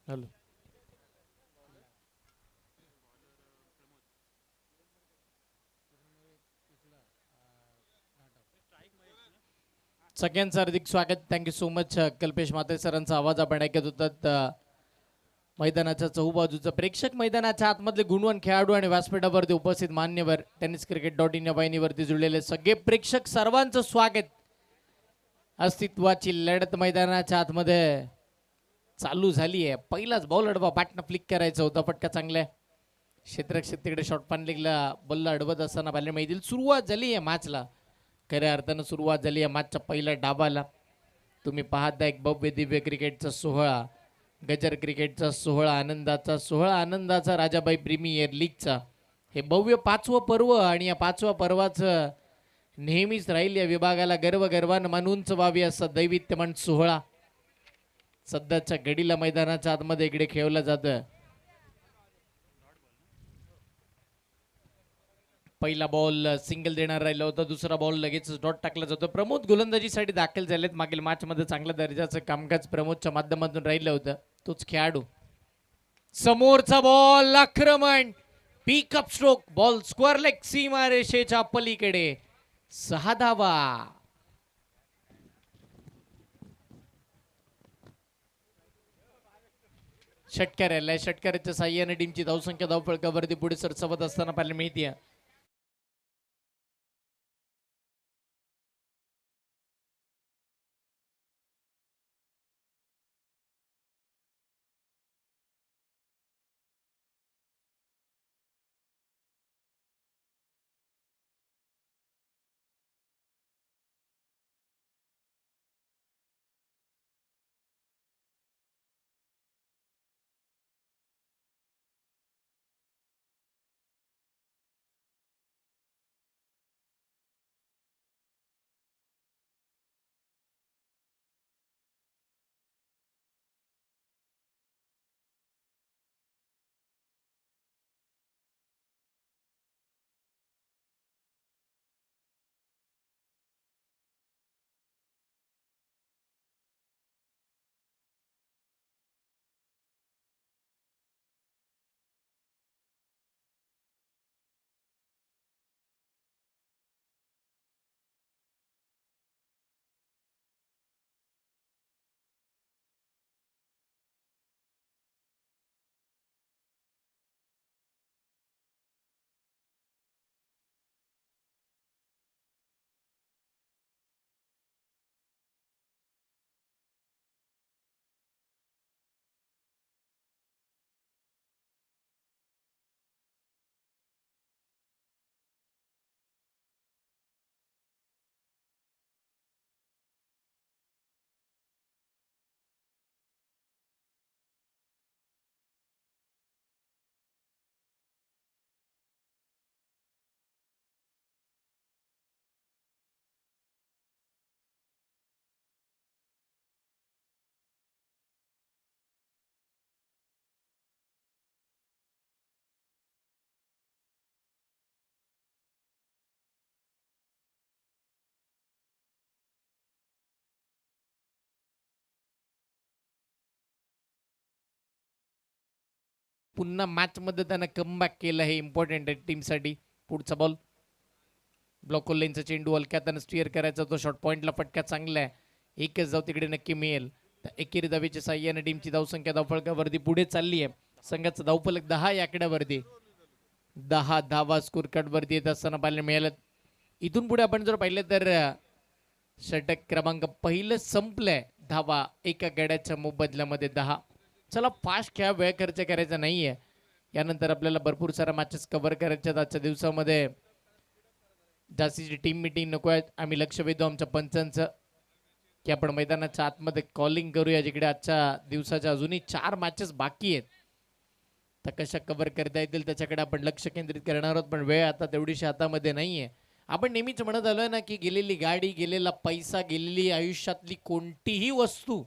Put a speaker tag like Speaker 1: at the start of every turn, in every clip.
Speaker 1: Hello. सगळ्यांचं हार्दिक स्वागत. Thank you so much. Kalpesh माते सरांचा आवाज आपण ऐकत होतात. मैदानाच्या चहूबाजूचं प्रेक्षक, मैदानाच्या आतमधले गुणवान खेळाडू आणि व्यासपीठावरती उपस्थित मान्यवर, टेनिस क्रिकेट .in या वाहिनीवरती जुळलेले सगळे प्रेक्षक सर्वांचं स्वागत. अस्तित्वाची लढत मैदानाच्या आतमध्ये चालू झाली आहे. पहिलाच बॉल अडवा, बॅटनं फ्लिक करायचं होतं. पटका चांगल्या क्षेत्ररक्षक तिकडे शॉर्ट पानलेगला बल्ला अडवत असताना पाहायला मिळतील. सुरुवात झाली आहे मॅचला, खऱ्या अर्थानं सुरुवात झाली आहे मॅचच्या पहिल्या डाबाला. तुम्ही पाहता एक भव्य दिव्य क्रिकेटचा सोहळा, गजर क्रिकेटचा सोहळा, आनंदाचा सोहळा, आनंदाचा राजाबाई प्रीमियर लीगचा हे भव्य 5वं पर्व. आणि या 5व्या पर्वाचं नेहमीच राहील या विभागाला गर्वानं मानूनच व्हावी असा दैवित्यमान सोहळा सध्याच्या घडीला मैदानाच्या आतमध्ये इकडे खेळलं जातं. पहिला बॉल सिंगल देणार राहिला होता, दुसरा बॉल लगेच डॉट टाकला जातो. प्रमोद गोलंदाजीसाठी दाखल झालेत. मागील मॅचमध्ये चांगल्या दर्जाचं कामकाज प्रमोदच्या माध्यमातून राहिलं होतं. तोच खेळाडू. समोरचा बॉल आक्रमण, pickup stroke, ball square leg सीमा रेषेच्या पलीकडे 6 धावा. षटकार आलाय. षटकाराच्या साह्याने टीमची धावसंख्या धावफळकावरती पुढे सरसावत असताना पाहायला मिळते. पुन्हा मॅच मध्ये त्यानं कमबॅक केलं, हे इम्पॉर्टंट आहे टीमसाठी. पुढचा बॉल ब्लॉक लाईनचा चेंडू हलक्या त्यानं स्टिअर करायचा. तो शॉर्ट पॉईंटला फटका चांगला आहे. एकच धाव तिकडे नक्की मिळेल. एकेरी धावेच्या साह्याने टीमची धावसंख्या धावफळकावरती पुढे चालली आहे. संघाचा धावफलक 10 या आकड्यावरती. 10 धावा स्कोर कार्ड वरती येत असताना पाहायला मिळालं. इथून पुढे आपण जर पाहिलं तर षटक क्रमांक पहिलं संपलंय. धावा एका गड्याच्या मोबदल्यामध्ये 10. चला फास्ट खेळा, वेळ खर्च करायचा नाहीये. यानंतर आपल्याला भरपूर सारा मॅचेस कव्हर करायच्या आजच्या दिवसामध्ये. जास्तीची टीम मिटिंग नको आहे. आम्ही लक्ष वेधू आमच्या पंचांचं की आपण मैदानाच्या आतमध्ये कॉलिंग करूया, जिकडे आजच्या दिवसाच्या अजूनही 4 मॅचेस बाकी आहेत. तर कशा कव्हर करता येतील त्याच्याकडे आपण लक्ष केंद्रित करणार आहोत. पण वेळ आता तेवढीशी हातामध्ये नाहीये. आपण नेहमीच म्हणत आलोय ना की गेलेली गाडी, गेलेला पैसा, गेलेली आयुष्यातली कोणतीही वस्तू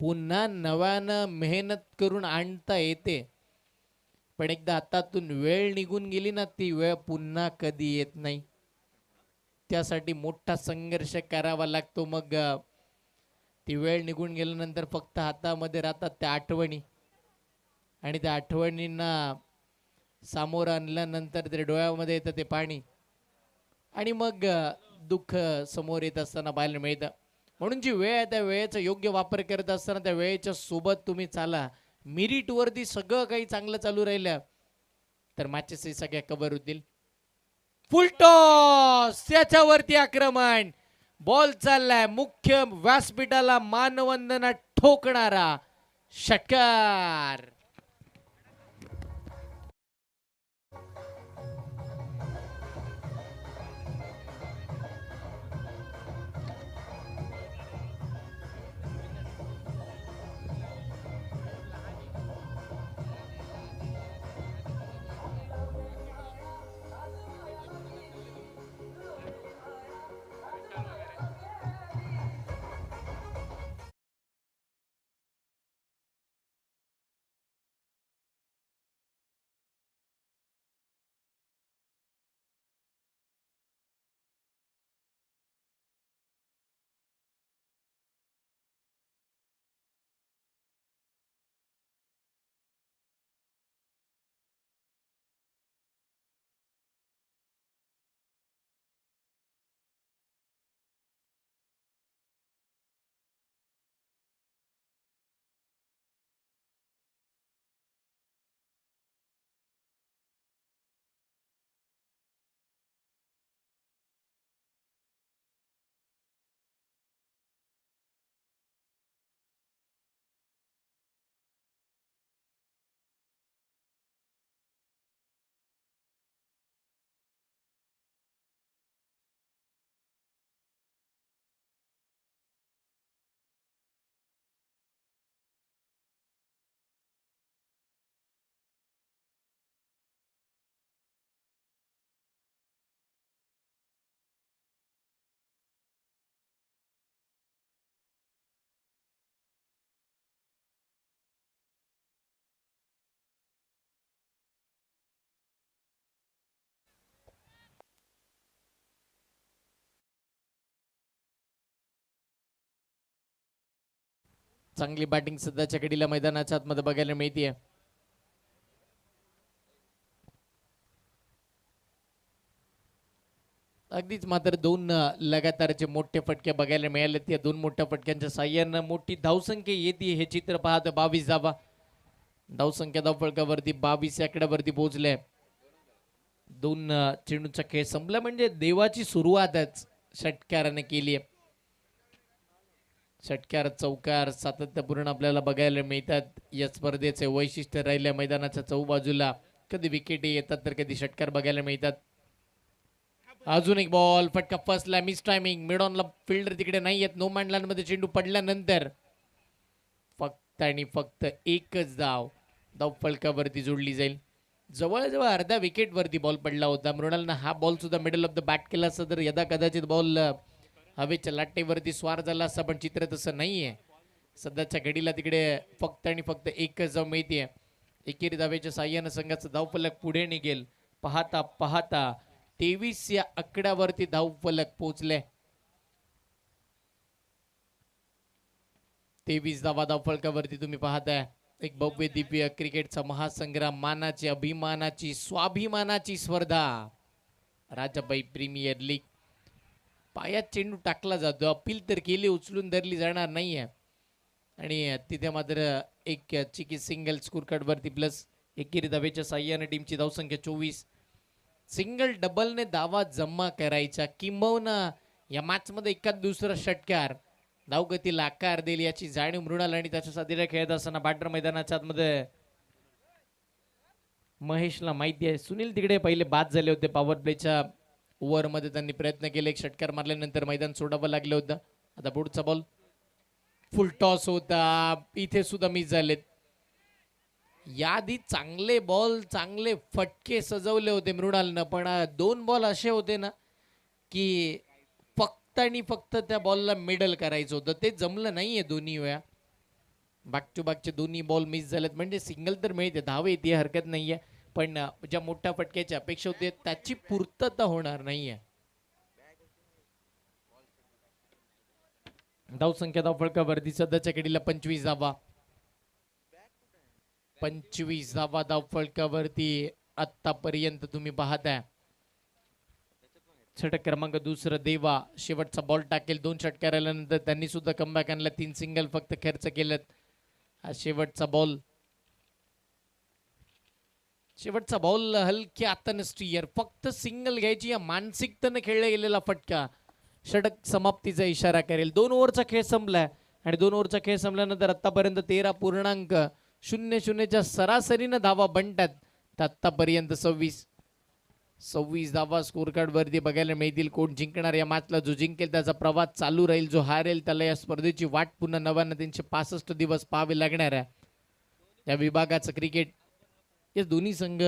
Speaker 1: पुन्हा नव्यानं मेहनत करून आणता येते. पण एकदा हातातून वेळ निघून गेली ना, ती वेळ पुन्हा कधी येत नाही. त्यासाठी मोठा संघर्ष करावा लागतो. मग ती वेळ निघून गेल्यानंतर फक्त हातामध्ये राहतात त्या आठवणी. आणि त्या आठवणींना सामोरं आणल्यानंतर ते डोळ्यामध्ये येतं ते पाणी आणि मग दुःख समोर येत असताना पाहायला मिळतं. म्हणून जी वेळ आहे त्या वेळेचा योग्य वापर करत असताना त्या वेळेच्या सोबत तुम्ही चाला. मिरिटवरती सगळं काही चांगलं चालू राहिलं तर मॅचेस सगळ्या कव्हर होतील. फुल टॉस त्याच्यावरती आक्रमण. बॉल चाललाय मुख्य व्यासपीठाला मानवंदना ठोकणारा षटकार. चांगली बॅटिंग सध्याच्या घडीला मैदानाच्या आतमध्ये बघायला मिळते. अगदीच मात्र दोन लगातारचे मोठे फटके बघायला मिळाले. त्या दोन मोठ्या फटक्यांच्या साह्यानं मोठी धावसंख्या येते हे चित्र पाहत 22 धावा धावसंख्या धावफलकावरती 22 आकड्यावरती पोहोचले. दोन चेंडूचा खेळ संपला म्हणजे देवाची सुरुवातच षटकाराने केली आहे. षटकार चौकार सातत्यपूर्ण आपल्याला बघायला मिळतात. या स्पर्धेचे वैशिष्ट्य राहिल्या मैदानाच्या चौबाजूला कधी विकेट येतात तर कधी षटकार बघायला मिळतात. अजून एक बॉल फटका फसला. Miss timing. मिडॉनला फिल्डर तिकडे नाही येत. नो मॅन मध्ये चेंडू पडल्यानंतर फक्त आणि फक्त एकच धाव फलकावरती जोडली जाईल. जवळजवळ अर्ध्या विकेट वरती बॉल पडला होता. मृणालनं हा बॉल सुद्धा मिडल ऑफ द बॅट केला असता तर यदा कदाचित बॉल हवेच्या लाटेवरती स्वार झाला असं, पण चित्र तसं नाहीये. सध्याच्या घडीला तिकडे फक्त आणि फक्त एकच धाव मिळते. एकेरी धावेच्या साह्यानं संघाचा धावफलक पुढे निघेल. पाहता पाहता 23 या आकड्यावरती धावफलक पोहोचले. 23 धावा धावफलकावरती तुम्ही पाहताय. एक भव्य दिव्य क्रिकेटचा महासंग्राम, मानाची अभिमानाची स्वाभिमानाची स्पर्धा राजाबाई प्रीमियर लीग. पायात चेंडू टाकला जातो. अपील तर केली, उचलून धरली जाणार नाहीये. आणि तिथे मात्र एक चिकी सिंगल स्कोर कार्ड वरती प्लस एकेरी धावेच्या साह्याने टीमची धावसंख्या 24. सिंगल डबलने दावा जमा करायचा किंबहुना या मॅच मध्ये एखाद दुसरा षटकार धावगतीला आकार देईल याची जाणीव मृणाल आणि त्याच्या साथीला खेळत असताना बॅटर मैदानाच्या आतमध्ये महेशला माहिती आहे. सुनील तिकडे पहिले बाद झाले होते पॉवर प्लेच्या ओव्हर मध्ये. त्यांनी प्रयत्न केले, एक षटकार मारल्यानंतर मैदान सोडावं लागलं होतं. आता पुढचा बॉल फुल टॉस होता. इथे सुद्धा मिस झालेत. याआधी चांगले बॉल चांगले फटके सजवले होते मृणालनं, पण दोन बॉल असे होते ना की फक्त आणि फक्त त्या बॉलला मिडल करायचं होतं. ते जमलं नाहीये दोन्ही वेळा. बॅक टू बॅकचे दोन्ही बॉल मिस झालेत. म्हणजे सिंगल तर मिळते, धाव येते, हरकत नाहीये, पण ज्या मोठ्या फटक्याची अपेक्षा होती त्याची पूर्तता होणार नाहीये. धावसंख्या धावफलकावरती सध्याच्या घडीला 25 धावा. 25 धावा धावफलकावरती आतापर्यंत तुम्ही पाहताय. षटक क्रमांक दुसरं देवा शेवटचा बॉल टाकेल. 2 षटकार आल्यानंतर त्यांनी सुद्धा कमबॅक आणला. 3 सिंगल फक्त खर्च केलेत. हा शेवटचा बॉल हलक्या हाताने स्टीयर फक्त सिंगल घ्यायची या मानसिकतेने खेळला गेलेला फटका षटक समाप्तीचा इशारा करेल. 2 ओव्हरचा खेळ संपलाय आणि 2 ओव्हरचा खेळ संपल्यानंतर आतापर्यंत 13.00च्या सरासरीनं धावा बनतात. तर आतापर्यंत 26 धावा स्कोर कार्ड वरती बघायला मिळतील. कोण जिंकणार या मॅचला? जो जिंकेल त्याचा प्रवास चालू राहील. जो हारेल त्याला या स्पर्धेची वाट पुन्हा नव्यानं 365 दिवस पाहावे लागणार आहे. या विभागाचं क्रिकेट या दोन्ही संघ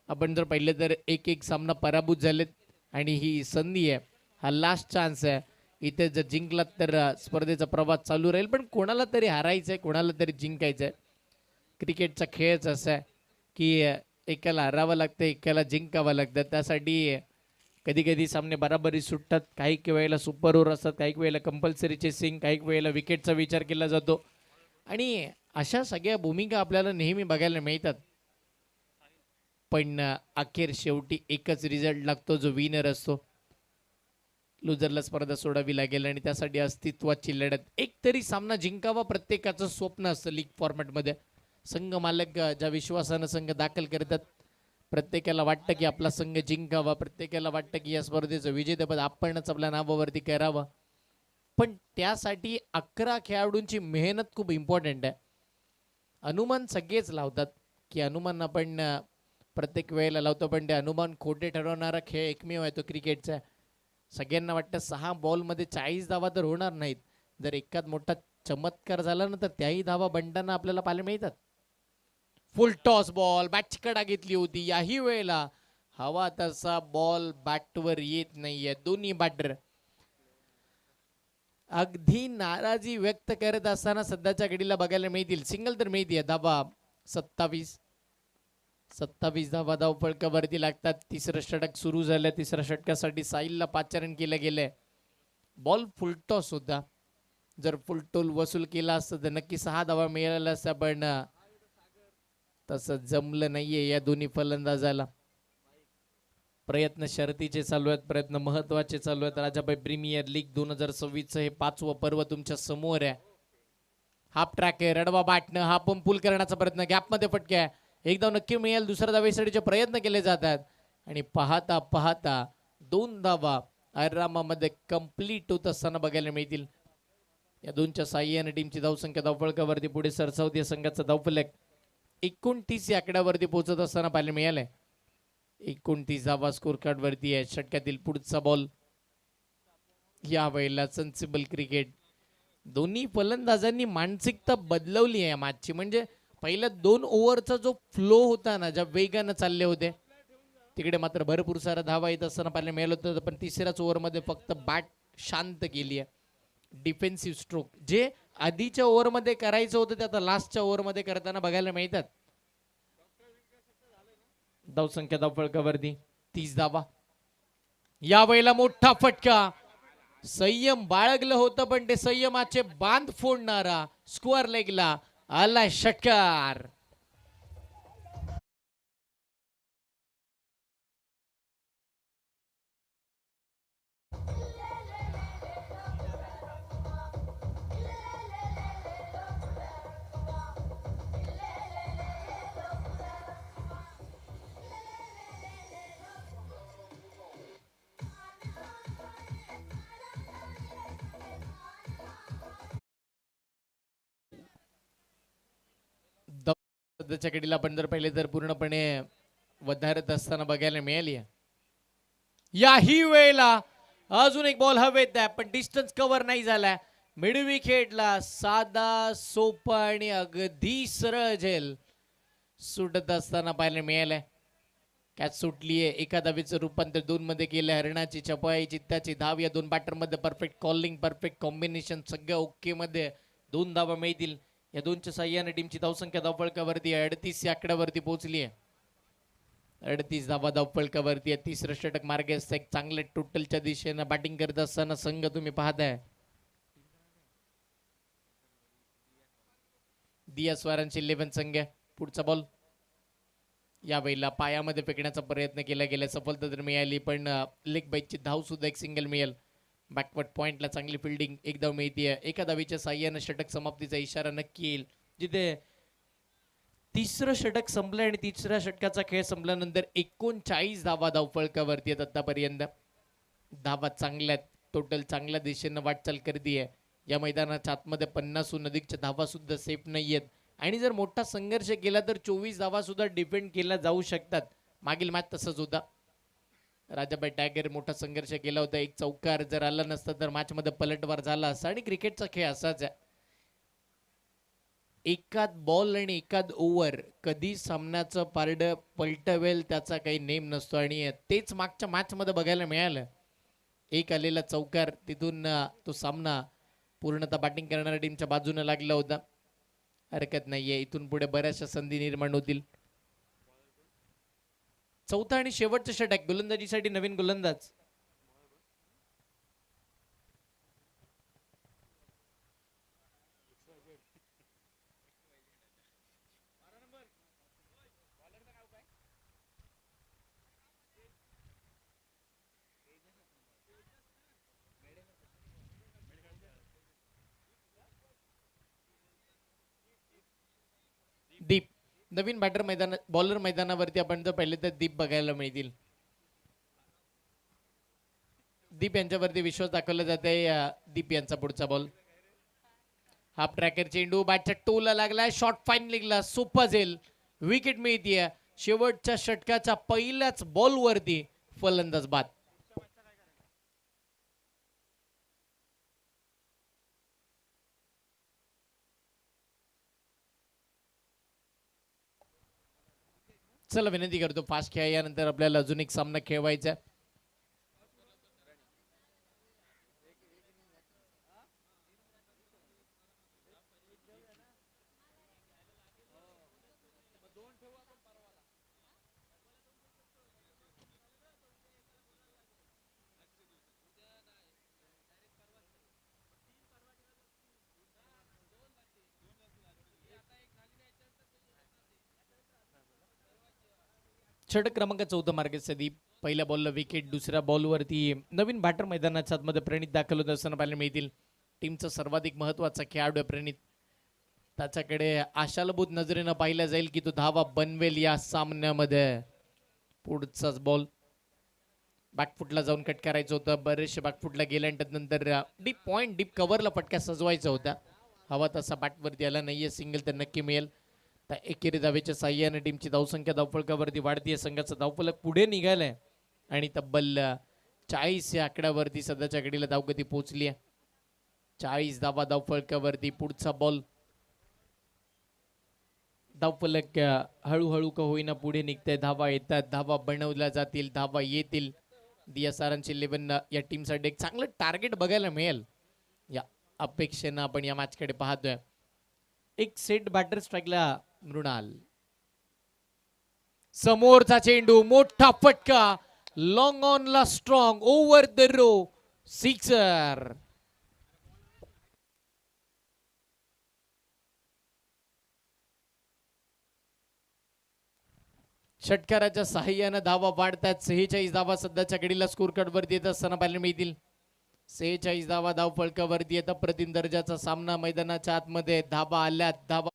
Speaker 1: आपण जर पाहिलं तर एक सामना पराभूत झालेत आणि ही संधी आहे, हा लास्ट चान्स आहे. इथे जर जिंकलात तर स्पर्धेचा प्रवास चालू राहील. पण कोणाला तरी हारायचं आहे, कोणाला तरी जिंकायचं आहे. क्रिकेटचा खेळच असा आहे की एकाला हरावं लागतं, एकाला जिंकावं लागतं. त्यासाठी कधी कधी सामने बराबरी सुटतात. काही वेळेला सुपर ओव्हर असतात, काही वेळेला कंपल्सरी चेसिंग, काही वेळेला विकेटचा विचार केला जातो आणि अशा सगळ्या भूमिका आपल्याला नेहमी बघायला मिळतात. पण अखेर शेवटी एकच रिझल्ट लागतो, जो विनर असतो. लुजरला स्पर्धा सोडावी लागेल आणि त्यासाठी अस्तित्वाची लढत. एक तरी सामना जिंकावा प्रत्येकाचं स्वप्न असतं लीग फॉर्मॅटमध्ये. संघ मालक ज्या विश्वासानं संघ दाखल करतात, प्रत्येकाला वाटतं की आपला संघ जिंकावा, प्रत्येकाला वाटतं की या स्पर्धेचं विजेतेपद आपणच आपल्या नावावरती करावं. पण त्यासाठी 11 खेळाडूंची मेहनत खूप इम्पॉर्टंट आहे. अनुमान सगळेच लावतात की अनुमान आपण प्रत्येक वेळेला लावतो, पण ते अनुमान खोटे ठरवणारा खेळ एकमेव आहे तो क्रिकेटचा. सगळ्यांना वाटतं 6 बॉलमध्ये 40 धावा तर होणार नाहीत. जर एकात मोठा चमत्कार झाला ना तर त्याही धावा बनताना आपल्याला पाहायला मिळतात. फुल टॉस बॉल, बॅटची कडा घेतली होती. याही वेळेला हवा तसा बॉल बॅटवर येत नाहीये. दोन्ही बॅटर अगदी नाराजी व्यक्त करत असताना सध्याच्या घडीला बघायला मिळतील. सिंगल तर मिळते. धावा 27 धावा धावफलकावरती लागतात. तिसरं षटक सुरू झालं. तिसऱ्या षटकासाठी साहिलला 5 रन केलं गेलंय. बॉल फुलटॉस होता. जर फुलटोल वसूल केला असतं तर नक्की 6 धावा मिळाल्या असत्या, पण तसं जमलं नाहीये या दोन्ही फलंदाजाला. प्रयत्न शर्तीचे चालू आहेत, प्रयत्न महत्वाचे चालू आहेत. राजाभाई प्रीमियर लीग 2026 हे 5वं पर्व तुमच्या समोर आहे. हाफ ट्रॅक आहे, रडवा बाटणं, हा पण पुल करण्याचा प्रयत्न, गॅपमध्ये फटके आहे. एकदा नक्की मिळेल. दुसऱ्या धावेसाठीचे प्रयत्न केले जातात आणि पाहता पाहता 2 धावा आरामामध्ये कंप्लीट होत असताना बघायला मिळतील. या दोनच्या साह्याने टीमची धावसंख्या धावफलकावरती पुढे सरसावती. संघाचा धावफलक 29 या आकड्यावरती पोहोचत असताना पाहायला मिळालंय. 29 धावा स्कोर कार्ड वरती आहे. षटकातील पुढचा बॉल. या वेळेला सेन्सिबल क्रिकेट. दोन्ही फलंदाजांनी मानसिकता बदलवली आहे या मॅचची. म्हणजे पहिल्या 2 ओव्हरचा जो फ्लो होता ना, ज्या वेगानं चालले होते, तिकडे मात्र भरपूर सारा धावा येत असताना पाहायला मिळालं होतं. पण तिसऱ्याच ओव्हरमध्ये फक्त बॅट शांत केली आहे. डिफेन्सिव्ह स्ट्रोक जे आधीच्या ओव्हरमध्ये करायचं होतं ते आता लास्टच्या ओव्हरमध्ये करताना बघायला मिळतात. धावसंख्या धावफलकावरती 30 धावा. यावेळेला मोठा फटका. संयम बाळगलं होतं पण ते संयमाचे बांध फोडणारा स्क्वेअर लेगला आलाय षटकार. सध्याच्या घडीला आपण जर पहिले तर पूर्णपणे वधारत असताना बघायला मिळाली. याही वेळेला अजून एक बॉल हवेत आहे पण डिस्टन्स कव्हर नाही झालाय. मिड विकेटला साधा सोपा आणि अगदी सरळ झेल सुटत असताना पाहायला मिळालंय. कॅच सुटलीये. एका धावेचं रूपांतर 2 मध्ये केलंय. हरणाची चपाई चित्ताची धाव या 2 बॅटर मध्ये परफेक्ट कॉलिंग, परफेक्ट कॉम्बिनेशन, सगळं ओके मध्ये 2 धावा मिळतील. या 2च्या साह्याने टीमची धावसंख्या धावफलकावरती 38 या आकड्यावरती पोहोचली आहे. 38 धावा धावफलकावरती आहे. तिसरं षटक मार्गे असतं. एक चांगले टोटलच्या दिशेनं बॅटिंग करत असताना संघ तुम्ही पाहताय. दिया स्वारांची 11 संघ पुढचा बॉल यावेळेला पायामध्ये फेकण्याचा प्रयत्न केला गेला, सफलता तर मिळाली पण लेग बाईटची धाव सुद्धा एक सिंगल मिळेल. बॅकवर्ड पॉइंटला चांगली फिल्डिंग एक धाव मिळते. एका धावीच्या साह्यानं षटक समाप्तीचा इशारा नक्की येईल. जिथे तिसरं षटक संपलं आणि तिसऱ्या षटकाचा खेळ संपल्यानंतर 39 धावा धावफलकावरती आहेत आतापर्यंत. धावा चांगल्या टोटल चांगल्या दिशेनं वाटचाल करते. या मैदानाच्या आतमध्ये 50हून अधिकच्या धावा सुद्धा सेफ नाहीयेत आणि जर मोठा संघर्ष केला तर 24 धावा सुद्धा डिफेंड केल्या जाऊ शकतात. मागील मॅच तसंच होता. राजाबाई टायगर मोठा संघर्ष केला होता. एक चौकार जर आला नसता तर मॅच मध्ये पलटवार झाला असता आणि क्रिकेटचा खेळ असाच आहे. एकाद बॉल आणि एकाद ओव्हर कधी सामन्याचं पारड पलटवेल त्याचा काही नेम नसतो आणि तेच मागच्या मॅच मध्ये बघायला मिळालं. एक आलेला चौकार तिथून तो सामना पूर्णतः बॅटिंग करणाऱ्या टीमच्या बाजूने लागला होता. हरकत नाहीये, इथून पुढे बऱ्याचशा संधी निर्माण होतील. चौथा आणि शेवटचं षटक गोलंदाजीसाठी नवीन गोलंदाज दीप. नवीन बॅटर मैदान बॉलर मैदानावरती आपण जर पाहिले तर दीप बघायला मिळतील. दीप यांच्यावरती विश्वास दाखवला जात आहे. दीप यांचा पुढचा बॉल हाफ ट्रॅकर चेंडू बॅटच्या टोला लागलाय. शॉर्ट फाईन निघला. सोपा झेल विकेट मिळतीये. शेवटच्या षटकाच्या पहिल्याच बॉल वरती फलंदाज बाद. चला विनंती करतो फास्ट खेळा. यानंतर आपल्याला अजून एक सामना खेळवायचा. षटक क्रमांक 14 मार्केटचा दीप. पहिल्या बॉलला विकेट. दुसऱ्या बॉलवरती नवीन बॅटर मैदानाच्या आतमध्ये प्रणित दाखल होत असताना पाहायला मिळतील. टीमचा सर्वाधिक महत्वाचा खेळाडू आहे प्रणित. त्याच्याकडे आशालभूत नजरेनं पाहिलं जाईल की तो धावा बनवेल या सामन्यामध्ये. पुढचाच बॉल बॅकफुटला जाऊन कट करायचं होतं. बरेचसे बॅकफुटला गेल्यानंतर डीप पॉइंट डीप कव्हरला पटक्या सजवायचा होता. हवा तसा बॅटवरती आला नाहीये. सिंगल तर नक्की मिळेल. तर एकेरी धावेच्या साह्याने टीमची धावसंख्या धावफलकावरती वाढतीये. संघाचा धावफलक पुढे निघालाय आणि तब्बल 40 या आकड्यावरती सध्याच्या घडीला धावगती पोहोचली आहे. 40 धावा धावफलकावरती. पुढचा बॉल धावफलक हळूहळू का होईना पुढे निघतंय. धावा येतात. धावा बनवल्या जातील. धावा येतील. दिया सारांची 11 या टीमसाठी एक चांगलं टार्गेट बघायला मिळेल या अपेक्षेनं आपण या मॅचकडे पाहतोय. एक सेट बॅटर स्ट्राईकला मृणाल. समोरचा चेंडू मोठा फटका. लॉंग ऑन ला strong over the row sixer. षटकाराच्या साह्यानं धावा वाढतात. 46 धावा सध्याच्या घडीला स्कोर कार्ड वरती येत असताना पाहायला मिळतील. 46 धावा धाव फलकावरती येतात. प्रतिम दर्जाचा सामना मैदानाच्या आतमध्ये. धावा आल्यात. धावा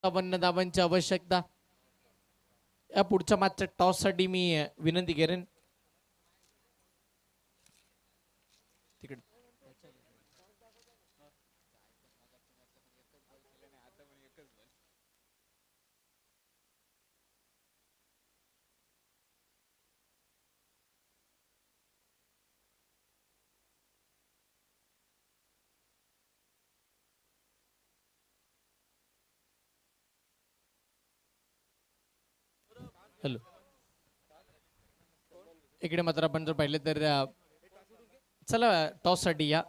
Speaker 1: धावांची आवश्यकता. या पुढच्या मॅचच्या टॉस साठी मी विनंती करेन. तिकडे हॅलो, इकडे मात्र आपण जर पाहिलं तर चला टॉस साठी या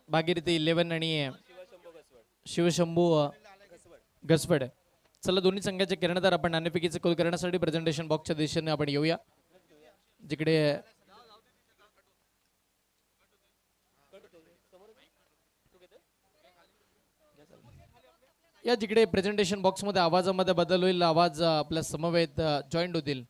Speaker 1: भागीरथी 11 आणि शिवशंभू घसफड. चला दोन्ही संघाचे कर्णधार आपण नाणेफेकीचे कौल करण्यासाठी प्रेझेंटेशन बॉक्सच्या दिशेने आपण येऊया. जिकडे या जिकडे प्रेझेंटेशन बॉक्स मध्ये आवाजामध्ये बदल होईल, आवाज आपल्या समवेत जॉईंट होतील.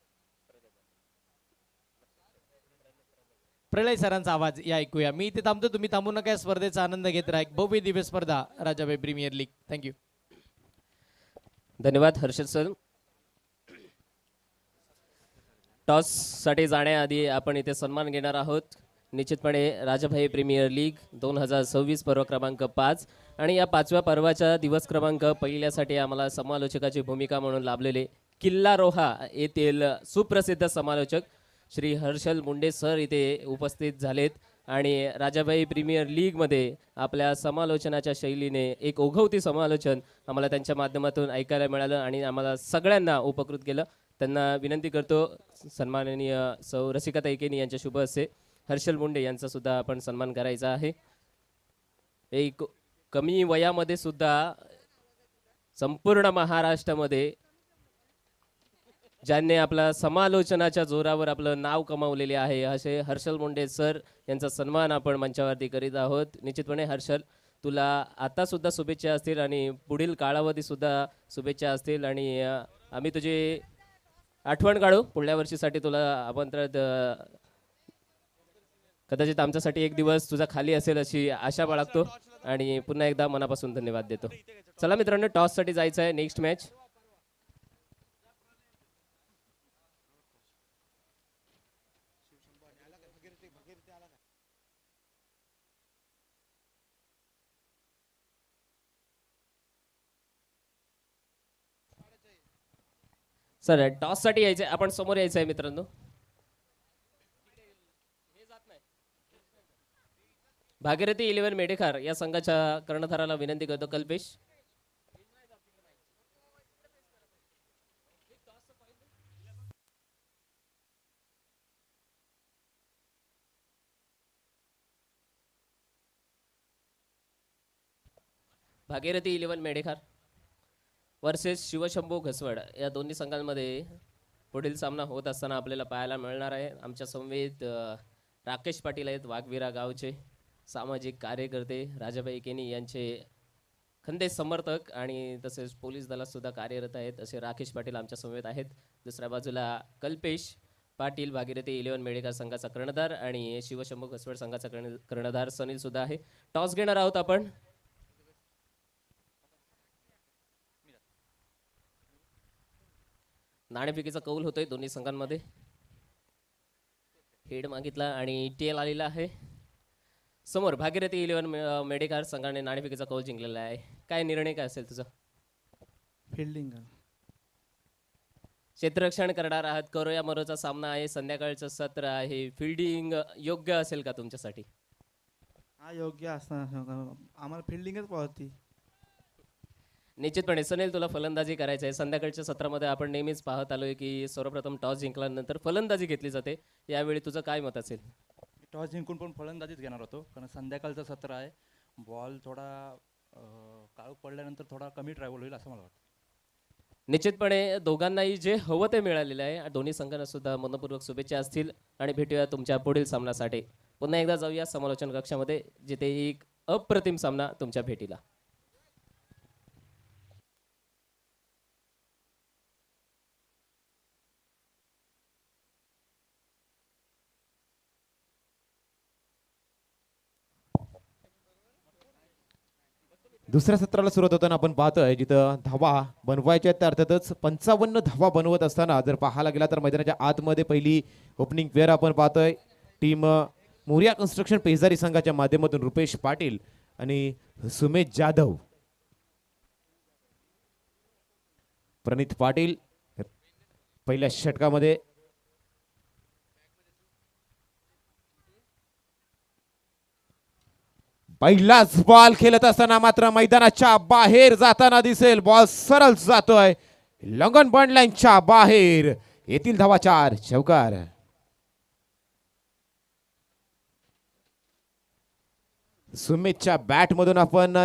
Speaker 1: प्रलय सरांचा आवाज या ऐकूया. मी इथे थांबतो, तुम्ही थांबू नका. या स्पर्धेचा आनंद घेत राहा. एक भव्य दिव्य स्पर्धा राजाभाई प्रीमियर लीग. थँक्यू.
Speaker 2: धन्यवाद हर्षद सर. टॉस साठी जाण्याआधी आपण इथे सन्मान घेणार आहोत. निश्चितपणे राजाभाई प्रीमियर लीग 2026 पर्व क्रमांक 5 आणि या 5व्या पर्वाच्या दिवस क्रमांक पहिल्यासाठी आम्हाला समालोचकाची भूमिका म्हणून लाभलेले किल्ला रोहा येथील सुप्रसिद्ध समालोचक श्री हर्षल मुंडे सर इथे उपस्थित झालेत आणि राजाभाई प्रीमियर लीगमध्ये आपल्या समालोचनाच्या शैलीने एक ओघवती समालोचन आम्हाला त्यांच्या माध्यमातून ऐकायला मिळालं आणि आम्हाला सगळ्यांना उपकृत केलं. त्यांना विनंती करतो सन्माननीय सौ रसिकाताई केनी यांच्या शुभ हस्ते हर्षल मुंडे यांचा सुद्धा आपण सन्मान करायचा आहे. एक कमी वयामध्ये सुद्धा संपूर्ण महाराष्ट्रामध्ये ज्यांनी आपला समालोचनाच्या जोरावर आपलं नाव कमावलेले आहे असे हर्षल मुंडे सर यांचा सन्मान आपण मंचावरती करीत आहोत. निश्चितपणे हर्षल, तुला आता सुद्धा शुभेच्छा असतील आणि पुढील कालावधी सुद्धा शुभेच्छा असतील आणि आम्ही तुझी आठवण काढू. पुढल्या वर्षीसाठी तुला आमंत्रित कदाचित आमच्यासाठी एक दिवस तुझा खाली असेल अशी आशा बाळगतो आणि पुन्हा एकदा मनापासून धन्यवाद देतो. चला मित्रांनो, टॉस साठी जायचं आहे. Next match sir. टॉस साठी यायचंय, आपण समोर यायचं आहे मित्रांनो. भागीरथी 11 मेडेखार या संघाच्या कर्णधाराला विनंती करतो. कल्पेश. भागीरथी 11 मेडेखार वर्सेस शिवशंभू घसवड या दोन्ही संघांमध्ये पुढील सामना होत असताना आपल्याला पाहायला मिळणार आहे. आमच्या समवेत राकेश पाटील आहेत, वाघवीरा गावचे सामाजिक कार्यकर्ते, राजाभाई केनी यांचे खंदे समर्थक आणि तसेच पोलीस दलात सुद्धा कार्यरत आहेत असे राकेश पाटील आमच्या समवेत आहेत. दुसऱ्या बाजूला कल्पेश पाटील भागीरथी 11 मेडेखार संघाचा कर्णधार आणि शिवशंभू घसवड संघाचा कर्णधार सनील सुद्धा आहे. टॉस घेणार आहोत आपण. नाणेफेकीचा कौल होतोय दोन्ही संघांमध्ये. हेड मागितला आणि टेल आलेला आहे. समोर भागीरथी 11 मेडेखार संघाने नाणेफेकीचा कौल जिंकलेला आहे. काय निर्णय काय असेल तुझा?
Speaker 3: फिल्डिंग.
Speaker 2: क्षेत्ररक्षण करणार आहात. करो या मरोचा सामना आहे, संध्याकाळचं सत्र आहे. फिल्डिंग योग्य असेल का तुमच्यासाठी?
Speaker 3: हा, योग्य असणार. आम्हाला फिल्डिंगच पाहती.
Speaker 2: निश्चितपणे सनील, तुला फलंदाजी करायचं आहे. संध्याकाळच्या सत्रामध्ये आपण नेहमीच पाहत आलोय की सर्वप्रथम टॉस जिंकल्यानंतर फलंदाजी घेतली जाते. यावेळी तुझं काय मत असेल?
Speaker 3: टॉस जिंकून पण फलंदाजीच घेणार होतो, कारण संध्याकाळचं सत्र आहे. बॉल थोडा काळोख पडल्यानंतर थोडा कमी ट्रॅव्हल होईल असं मला वाटतं.
Speaker 2: निश्चितपणे दोघांनाही जे हवं ते मिळालेलं आहे. दोन्ही संघांना सुद्धा मनपूर्वक शुभेच्छा असतील आणि भेटूया तुमच्या पुढील सामन्यासाठी. पुन्हा एकदा जाऊया समालोचन कक्षामध्ये, जिथे एक अप्रतिम सामना तुमच्या भेटीला.
Speaker 4: दुसऱ्या सत्राला सुरुवात होताना आपण पाहतोय जिथं धावा बनवायच्या आहेत, त्या अर्थातच 55 धावा बनवत असताना जर पाहायला गेला तर मैदानाच्या आतमध्ये पहिली ओपनिंग पेअर आपण पाहतोय. टीम मोरिया कन्स्ट्रक्शन पेजारी संघाच्या माध्यमातून रुपेश पाटील आणि सुमेश जाधव. प्रणित पाटील पहिल्या षटकामध्ये पहिलाच बॉल खेळत असताना मात्र मैदानाच्या बाहेर जाताना दिसेल. बॉल सरळ जातोय लंगन बॉन्ड लाईनच्या बाहेर. येथील धावा 4 चौकार. सुमितच्या बॅट मधून आपण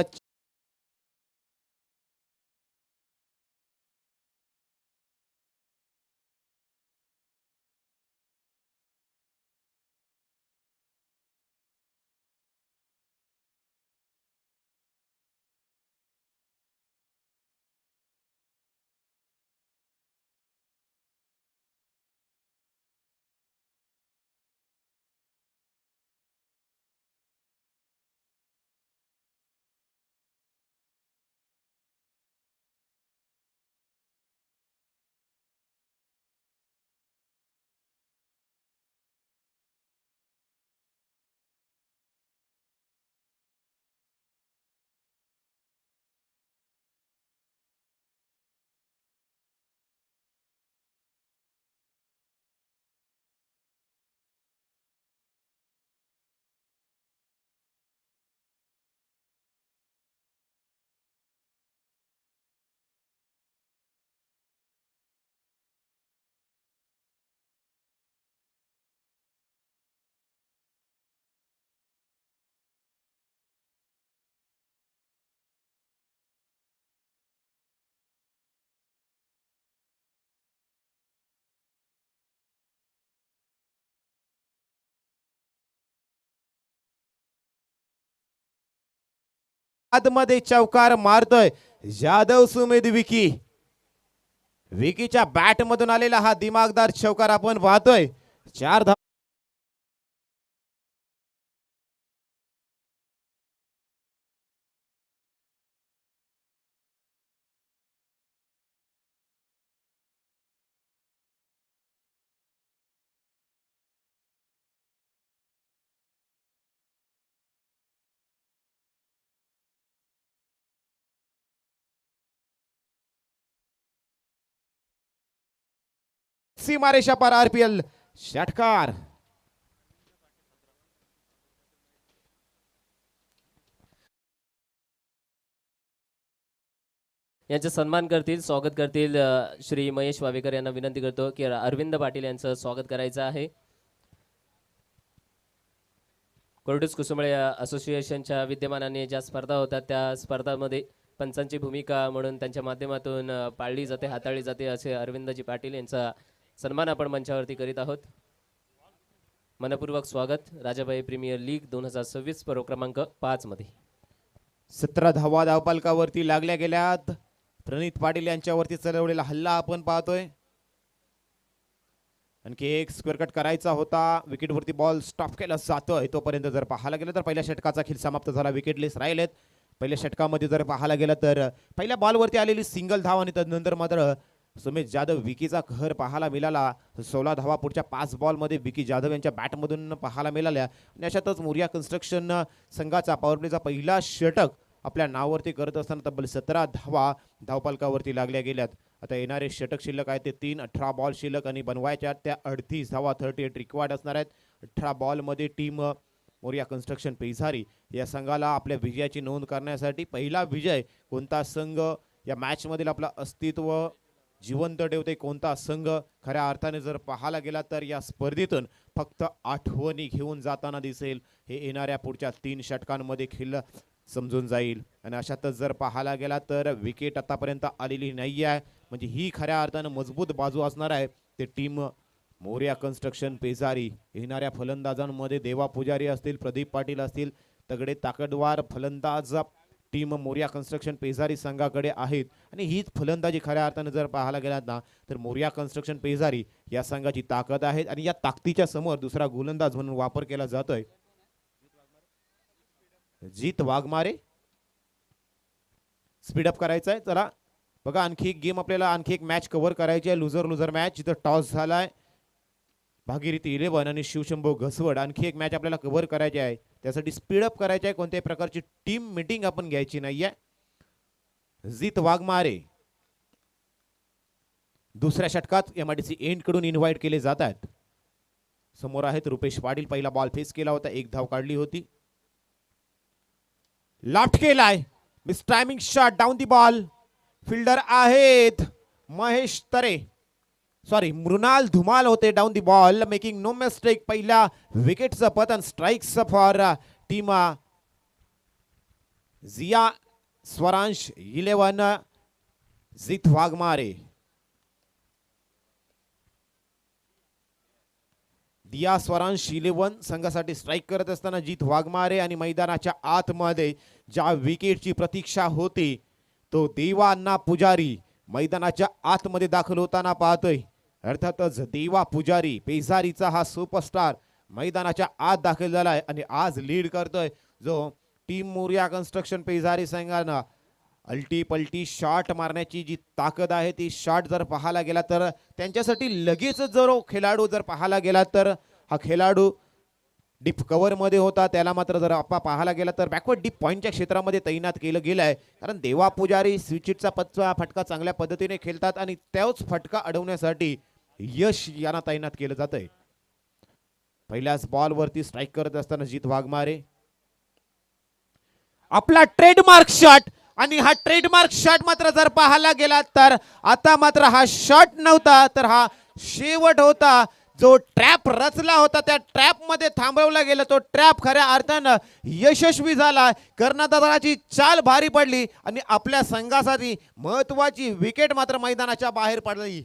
Speaker 4: आतमध्ये चौकार मारतोय जाधव सुमेध विकी. विकीच्या बॅट मधून आलेला हा दिमागदार चौकार आपण पाहतोय. 4 धावा. सीमारेषा पार आरपीएल षटकार.
Speaker 2: यांचे सन्मान करतील, स्वागत करतील श्री महेश वावेकर यांना विनंती करतो की अरविंद पाटील यांचं स्वागत करायचं आहे. कोरडूस कुसुंबळे असोसिएशनच्या विद्यमानाने ज्या स्पर्धा होतात त्या स्पर्धांमध्ये पंचांची भूमिका म्हणून त्यांच्या माध्यमातून पाळली जाते, हाताळली जाते, असे अरविंदजी पाटील यांचा सन्मान आपण मंचावरती करीत आहोत. मनपूर्वक स्वागत राजाबाई प्रीमियर लीग 2026 पर्व क्रमांक 5 मध्ये.
Speaker 4: 17 धावा धावपालकावरती लागल्या गेल्यात. प्रणित पाटील यांच्यावरती चढवलेला हल्ला आपण पाहतोय. आणखी एक स्क्वेअर कट करायचा होता. विकेटवरती बॉल स्टॉप केला जातोय. तोपर्यंत जर पाहायला गेलं तर पहिल्या षटकाचा खेळ समाप्त झाला. विकेटलेस राहिलेत. पहिल्या षटकामध्ये जर पाहायला गेलं तर पहिल्या बॉलवरती आलेली सिंगल धाव आणि त्यानंतर मात्र सुमेश जाधव विकीचा कहर पाहायला मिळाला. 16 धावा पुढच्या 5 बॉलमध्ये विकी जाधव यांच्या बॅटमधून पाहायला मिळाल्या. आणि अशातच मोरिया कन्स्ट्रक्शन संघाचा पॉवरप्लेचा पहिला षटक आपल्या नावावरती करत असताना तब्बल 17 धावा धावपालकावरती लागल्या गेल्यात. आता येणारे षटक शिल्लक आहे ते 3. 18 बॉल शिल्लक आणि बनवायच्या त्या 38 धावा 38 रिक्वायर्ड असणार आहेत. 18 बॉलमध्ये टीम मोरिया कन्स्ट्रक्शन पेझारी या संघाला आपल्या विजयाची नोंद करण्यासाठी पहिला विजय कोणता संघ या मॅच मधील आपलं अस्तित्व जिवंत ठेवते, कोणता संघ खऱ्या अर्थाने जर पाहायला गेला तर या स्पर्धेतून फक्त आठवणी घेऊन जाताना दिसेल, हे येणाऱ्या पुढच्या 3 षटकांमध्ये खेळ समजून जाईल. आणि अशातच जर पाहायला गेला तर विकेट आतापर्यंत आलेली नाही आहे, म्हणजे ही खऱ्या अर्थानं मजबूत बाजू असणार आहे. ते टीम मोरिया कन्स्ट्रक्शन पेझारी. येणाऱ्या फलंदाजांमध्ये देवा पुजारी असतील, प्रदीप पाटील असतील, तगडे ताकदवार फलंदाज टीम मोरिया कन्स्ट्रक्शन पेझारी संघाकडे आहेत. आणि हीच फलंदाजी खऱ्या अर्थानं जर पाहायला गेलात ना तर मोरिया कन्स्ट्रक्शन पेझारी या संघाची ताकद आहे. आणि या ताकदीच्या समोर दुसरा गोलंदाज म्हणून वापर केला जातोय जीत वाघमारे. स्पीडअप करायचं आहे. चला बघा, आणखी एक गेम आपल्याला, आणखी एक मॅच कव्हर करायची आहे. लुझर लुझर मॅच जिथं टॉस झालाय. भागीरथी 11 आणि शिवशंभो घसवड, आणखी एक मॅच आपल्याला कव्हर करायची आहे. त्यासाठी स्पीडअप करायचे आहे. कोणत्याही प्रकारची टीम मीटिंग आपण घ्यायची नाहीये. जित वाघमारे दुसऱ्या षटकात एमआयडीसी एंड कडून इन्व्हाइट केले जात आहेत. समोर आहेत रुपेश पाटील. पहिला बॉल फेस केला होता, एक धाव काढली होती. लाफ्ट केलाय, miss timing shot, down the ball. Fielder आहेत महेश तरे, सॉरी मृणाल धुमाल होते. Down the ball, making no mistake. पहिल्या विकेटचं पतन, strikes for team Jiya Swaransh 11 Jeet Waghmare. दिया स्वरांश 11 संघासाठी स्ट्राईक करत असताना जित वाघमारे. आणि मैदानाच्या आतमध्ये ज्या विकेटची प्रतीक्षा होती तो देवांना पुजारी मैदानाच्या आतमध्ये दाखल होताना पाहतोय. अर्थातच देवा पुजारी पेजारीचा हा सुपरस्टार मैदानाच्या आत दाखल झालाय आणि आज लीड करतोय. जो टीम मोरिया कन्स्ट्रक्शन पेजारी संघानं अल्टी पलटी शॉट मारण्याची जी ताकद आहे ती शॉट जर पाहायला गेला तर त्यांच्यासाठी लगेच जर खेळाडू जर पाहायला गेला तर हा खेळाडू डीप कव्हर मध्ये होता. त्याला मात्र जर आपण पाहायला गेला तर बॅकवर्ड डीप पॉईंटच्या क्षेत्रामध्ये तैनात केलं गेलंय. कारण देवा पुजारी स्विचिटचा पचवा फटका चांगल्या पद्धतीने खेळतात आणि तोच फटका अडवण्यासाठी यश यांना तैनात केलं जातंय. पहिल्याच बॉलवरती स्ट्राईक करत असताना जित वाघमारे आपला ट्रेडमार्क शॉट, आणि हा ट्रेडमार्क शॉट मात्र जर पाहायला गेला तर आता मात्र हा शॉट नव्हता तर हा शेवट होता. जो ट्रॅप रचला होता त्या ट्रॅप मध्ये थांबवला गेला तो ट्रॅप खऱ्या अर्थानं यशस्वी झाला. कर्णधाराची चाल भारी पडली आणि आपल्या संघासाठी महत्वाची विकेट मात्र मैदानाच्या बाहेर पडली.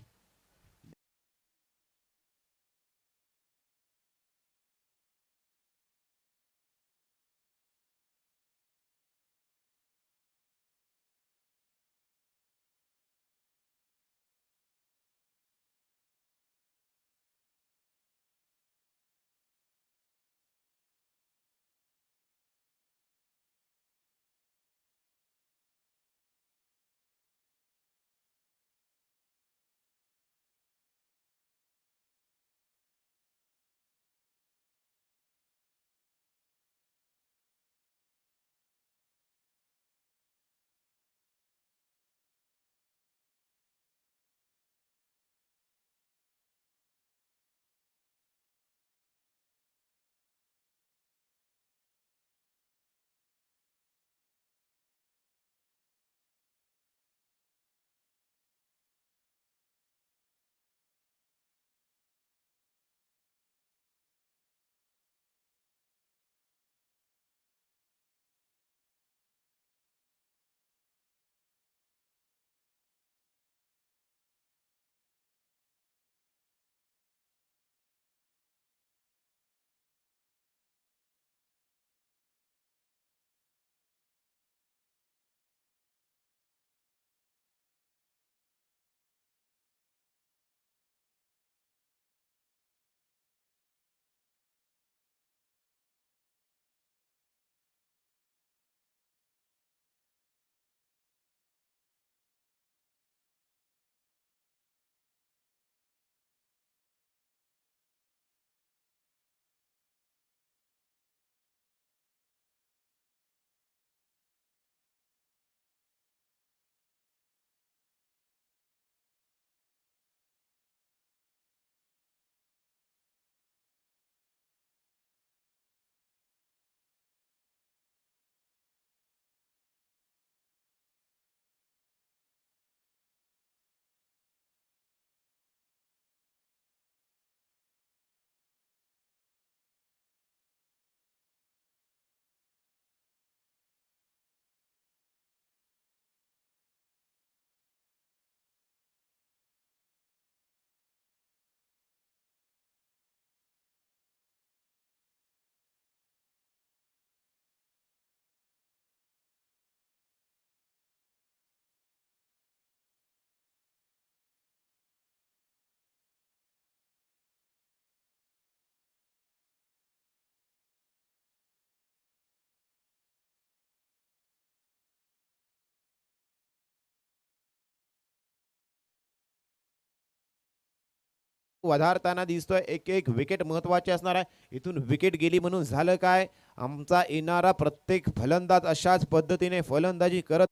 Speaker 4: वधारताना दिसतोय. एक एक विकेट महत्वाची असणार आहे. इथून विकेट गेली म्हणून झालं काय, आमचा येणारा प्रत्येक फलंदाज अशाच पद्धतीने फलंदाजी करत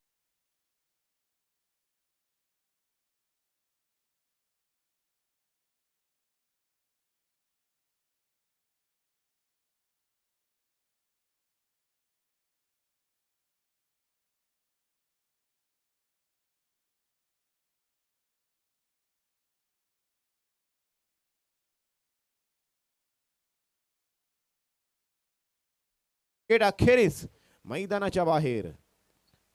Speaker 4: विकेट अखेरीस मैदानाच्या बाहेर.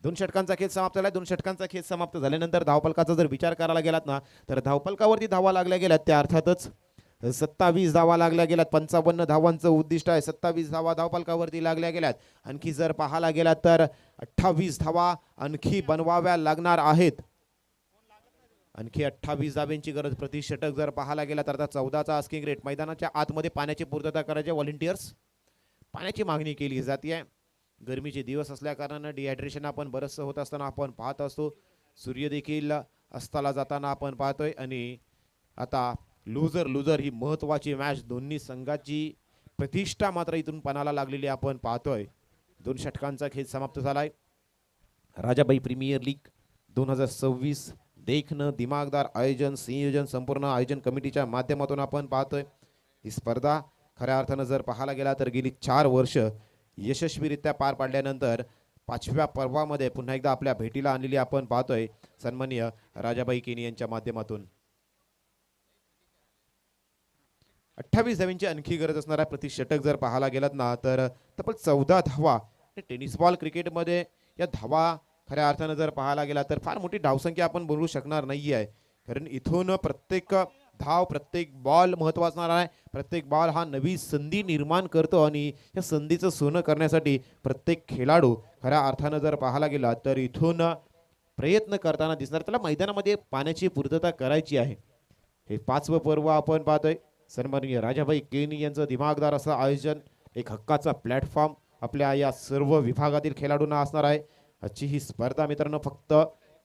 Speaker 4: 2 षटकांचा खेळ समाप्त झाला. 2 षटकांचा खेळ समाप्त झाल्यानंतर धावफलकाचा जर विचार करायला गेलात ना, तर धावफलकावरती धावा लागल्या गेल्यात त्या अर्थातच 27 धावा लागल्या गेल्यात. 55 धावांचं उद्दिष्ट आहे. 27 धावा धावफलकावरती लागल्या गेल्यात. आणखी जर पाहायला गेलात तर 28 धावा आणखी बनवाव्या लागणार आहेत. आणखी 28 धाब्यांची गरज प्रति षटक जर पाहायला गेला तर आता 14चा आस्किंग रेट. मैदानाच्या आतमध्ये पाण्याची पूर्तता करायचे व्हॉलंटियर्स पाण्याची मागणी केली जाते. गरमीचे दिवस असल्या कारणानं डिहायड्रेशन आपण बरंचसं होत असताना आपण पाहत असतो. सूर्य देखील अस्ताला जाताना आपण पाहतोय. आणि आता लुझर ही महत्वाची मॅच, दोन्ही संघाची प्रतिष्ठा मात्र इथून पणाला लागलेली आपण पाहतोय. 2 षटकांचा खेळ समाप्त झालाय. राजाबाई प्रीमियर लीग 2026 देखणं दिमागदार आयोजन संयोजन संपूर्ण आयोजन कमिटीच्या माध्यमातून आपण पाहतोय. ही स्पर्धा खऱ्या अर्थानं जर पाहायला गेला तर गेली 4 वर्ष यशस्वीरित्या पार पाडल्यानंतर 5व्या पर्वामध्ये पुन्हा एकदा आपल्या भेटीला आणलेली आपण पाहतोय सन्माननीय राजाबाई केनी यांच्या माध्यमातून. 28 धावांची आणखी गरज असणार आहे. प्रति षटक जर पाहायला गेलात ना तर तब्बल 14 धावा. टेनिस बॉल क्रिकेटमध्ये या धावा खऱ्या अर्थानं जर पाहायला गेला तर फार मोठी धावसंख्या आपण बनवू शकणार नाही आहे. कारण इथून प्रत्येक धाव प्रत्येक बॉल महत्त्वाचा असणार आहे. प्रत्येक बॉल हा नवी संधी निर्माण करतो आणि या संधीचं सोनं करण्यासाठी प्रत्येक खेळाडू खऱ्या अर्थानं जर पाहायला गेला तर इथून प्रयत्न करताना दिसणार. त्याला मैदानामध्ये पाण्याची पूर्तता करायची आहे. हे 5वं पर्व आपण पाहतोय. सन्माननीय राजाबाई केनी यांचं दिमागदार असं आयोजन, एक हक्काचा प्लॅटफॉर्म आपल्या या सर्व विभागातील खेळाडूंना असणार आहे. आजची ही स्पर्धा मित्रांनो फक्त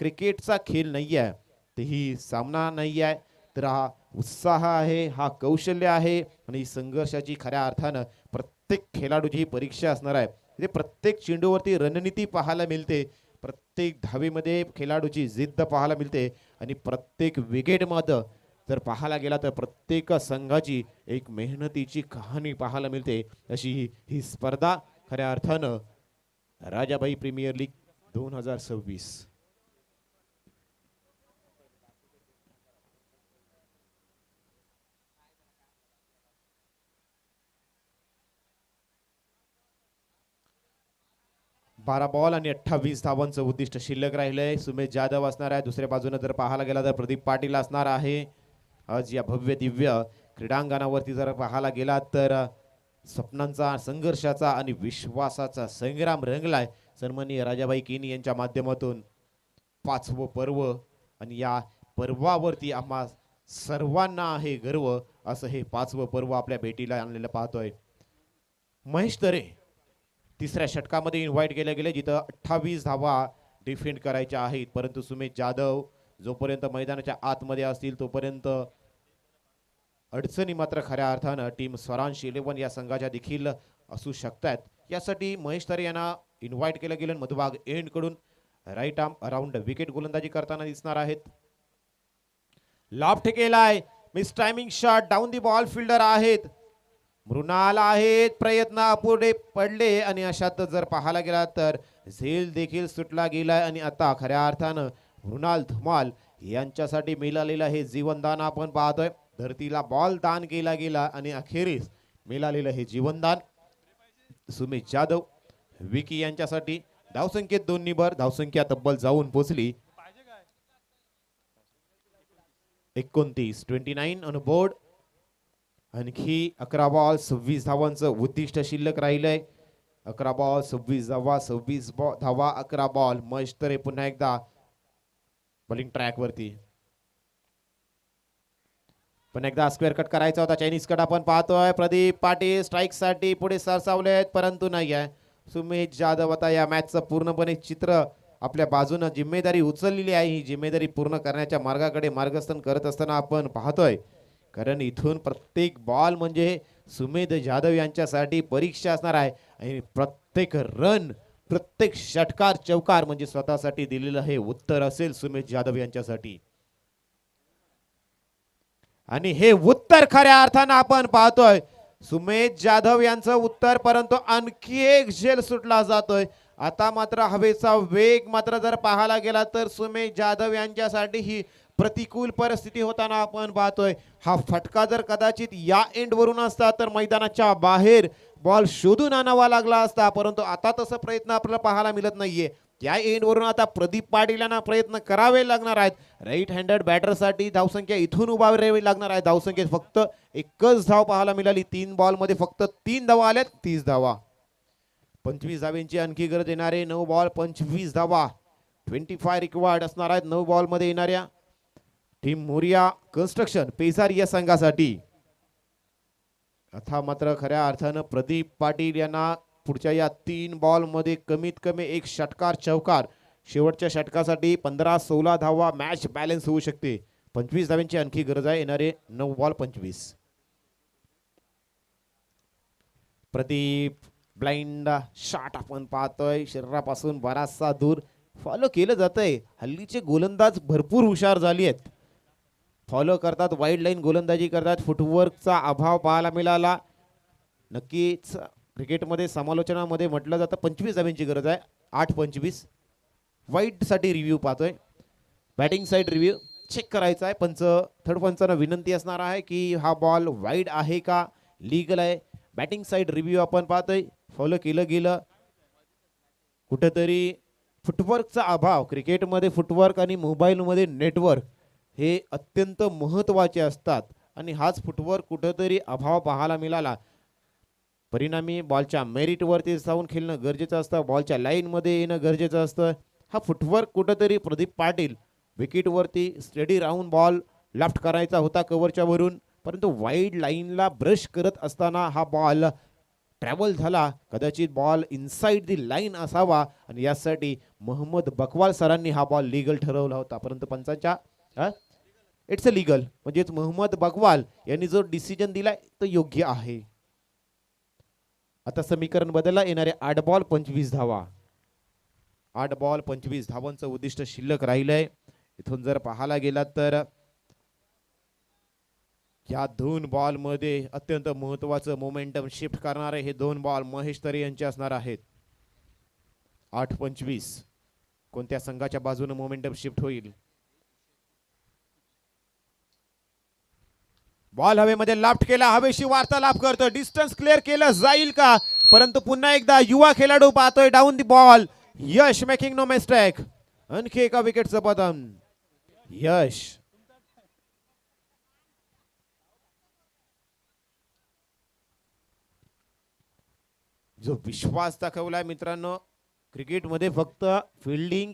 Speaker 4: क्रिकेटचा खेळ नाही आहे, तेही सामना नाही आहे, तर हा उत्साह आहे, हा कौशल्य आहे आणि संघर्षाची खऱ्या अर्थानं प्रत्येक खेळाडूची परीक्षा असणार आहे. म्हणजे प्रत्येक चेंडूवरती रणनीती पाहायला मिळते, प्रत्येक धावेमध्ये खेळाडूची जिद्द पाहायला मिळते आणि प्रत्येक विकेटमध्ये जर पाहायला गेला तर प्रत्येक संघाची एक मेहनतीची कहाणी पाहायला मिळते. अशी ही स्पर्धा खऱ्या अर्थानं राजाबाई प्रीमियर लीग 2026. बारा बॉल आणि 28 धावांचं उद्दिष्ट शिल्लक राहिलंय. सुमेश जाधव असणार आहे. दुसऱ्या बाजूने जर पाहायला गेला तर प्रदीप पाटील असणार आहे. आज या भव्य दिव्य क्रीडांगणावरती जर पाहायला गेला तर स्वप्नांचा संघर्षाचा आणि विश्वासाचा संग्राम रंगलाय. सन्माननीय राजाबाई केनी यांच्या माध्यमातून 5वं पर्व आणि या पर्वावरती आम्हा सर्वांना आहे गर्व असं हे 5वं पर्व आपल्या भेटीला आणलेलं पाहतोय. महेश तरे तिसऱ्या षटकामध्ये इन्व्हाइट केले गेले जिथं 28 धावा डिफेंड करायच्या आहेत, परंतु सुमेश जाधव जोपर्यंत मैदानाच्या आतमध्ये असतील तोपर्यंत अडचणी मात्र खऱ्या अर्थानं टीम स्वरांश 11 या संघाच्या देखील असू शकतात. यासाठी महेश तरे यांना इन्व्हाइट केलं गेलं. मधुभाग एंड कडून राईट आर्म अराउंड विकेट गोलंदाजी करताना दिसणार आहेत. लॉफ्ट केलाय, miss timing shot, down the ball fielder आहेत, मृणाल आहेत, प्रयत्न अपुरे पडले आणि अशात जर पाहायला गेला तर झेल देखील सुटला गेलाय आणि आता खऱ्या अर्थानं मृणाल धुमाल यांच्यासाठी मिळालेलं हे जीवनदान आपण पाहतोय. धरतीला बॉल दान केला गेला आणि अखेरीस मिळालेलं हे जीवनदान सुमेश जाधव विकी यांच्यासाठी. धावसंख्येत 2 भर, धावसंख्या तब्बल जाऊन पोहोचली 29 ऑन बोर्ड. आणखी 11 बॉल 26 धावांचं उद्दिष्ट शिल्लक राहिलंय. 11 बॉल 26 धावा, 26 धावा 11 बॉल. महेश तरे पुन्हा एकदा बॉलिंग ट्रॅक वरती. पण एकदा स्क्वेअर कट करायचा होता, चायनीज कट आपण पाहतोय. प्रदीप पाटील स्ट्राईक साठी पुढे सरसावलेत परंतु नाही आहे. सुमेश जाधव आता या मॅचचं पूर्णपणे चित्र आपल्या बाजूने जिम्मेदारी उचललेली आहे. ही जिम्मेदारी पूर्ण करण्याच्या मार्गाकडे मार्गस्थान करत असताना आपण पाहतोय कारण इथून प्रत्येक बॉल म्हणजे सुमेध जाधव यांच्यासाठी परीक्षा असणार आहे आणि प्रत्येक रन प्रत्येक षटकार चौकार म्हणजे स्वतःसाठी दिलेलं हे उत्तर असेल सुमेध जाधव यांच्यासाठी. आणि हे उत्तर खऱ्या अर्थानं आपण पाहतोय सुमेध जाधव यांचं उत्तर, परंतु आणखी एक झेल सुटला जातोय. आता मात्र हवेचा वेग मात्र जर पाहायला गेला तर सुमेध जाधव यांच्यासाठी ही प्रतिकूल परिस्थिती होताना आपण पाहतोय. हा फटका जर कदाचित या एंड वरून असता तर मैदानाच्या बाहेर बॉल शोधून आणावा लागला असता, परंतु आता तसं प्रयत्न आपल्याला पाहायला मिळत नाहीये. त्या एंड वरून आता प्रदीप पाटील यांना प्रयत्न करावे लागणार आहेत. राईट हँडेड बॅटरसाठी धावसंख्या इथून उभारावी लागणार आहे. धावसंख्येत फक्त एकच धाव पाहायला मिळाली. 3 बॉल मध्ये फक्त 3 धावा आल्यात. 30 धावा, 25 धावांची आणखी गरज येणारे 9 बॉल 25 धावा. 25 रिक्वायर्ड असणार आहेत 9 बॉल मध्ये येणाऱ्या टीम मोरिया कन्स्ट्रक्शन पेसारी या संघासाठी. आता मात्र खऱ्या अर्थानं प्रदीप पाटील यांना पुढच्या या 3 बॉल मध्ये कमीत कमी एक षटकार चौकार, शेवटच्या षटकासाठी 15-16 धावा मॅच बॅलन्स होऊ शकते. 25 धावांची आणखी गरज आहे. येणारे 9 बॉल 25. प्रदीप ब्लाइंड शॉट आपण पाहतोय शरीरापासून बराचसा दूर. फॉलो केलं जातंय. हल्लीचे गोलंदाज भरपूर हुशार झाली आहेत. फॉलो करतात, वाईड लाईन गोलंदाजी करतात. फुटवर्कचा अभाव पाहायला मिळाला. नक्कीच क्रिकेटमध्ये समालोचनामध्ये म्हटलं जातं 25 धावांची गरज आहे. 8-25. वाईड साठी रिव्ह्यू पाहतोय. बॅटिंग साइड रिव्ह्यू चेक करायचा आहे. थर्ड पंचांना विनंती असणार आहे की हा बॉल वाईड आहे का लीगल आहे. बॅटिंग साइड रिव्ह्यू आपण पाहतोय. फॉलो केलं गेलं. कुठेतरी फुटवर्कचा अभाव. क्रिकेटमध्ये फुटवर्क आणि मोबाईलमध्ये नेटवर्क हे अत्यंत महत्त्वाचे असतात आणि हाच फुटवर्क कुठेतरी अभाव पाहायला मिळाला. परिणामी बॉलच्या मेरिटवरती जाऊन खेळणं गरजेचं असतं. बॉलच्या लाईनमध्ये येणं गरजेचं असतं. हा फुटवर्क कुठेतरी प्रदीप पाटील विकेटवरती स्टेडी राहून बॉल लेफ्ट करायचा होता कव्हरच्या वरून, परंतु वाईड लाईनला ब्रश करत असताना हा बॉल ट्रॅव्हल झाला. कदाचित बॉल इनसाइड दी लाईन असावा आणि यासाठी मोहम्मद बकवाल सरांनी हा बॉल लीगल ठरवला होता, परंतु पंचांच्या इट्स अ लीगल म्हणजेच मोहम्मद बकवाल यांनी जो डिसिजन दिलाय तो योग्य आहे. आता समीकरण बदलला. येणारे 8 बॉल 25 धावा. 8 बॉल 25 धावांचं उद्दिष्ट शिल्लक राहिलंय. इथून जर पाहायला गेला तर या 2 बॉल मध्ये अत्यंत महत्वाचं मोमेंटम शिफ्ट करणारे हे 2 बॉल महेश तरे यांचे असणार आहेत. 8-25 कोणत्या संघाच्या बाजूने मोमेंटम शिफ्ट होईल. बॉल हवेमध्ये लाफ्ट केला. हवेशी वार्तालाप करतो. डिस्टन्स क्लिअर केलं जाईल का, परंतु पुन्हा एकदा युवा खेळाडू पाहतोय down the ball. Yash making no mistake. आणखी एका विकेटचं पतन. यश जो विश्वास दाखवलाय मित्रांनो क्रिकेटमध्ये फक्त फिल्डिंग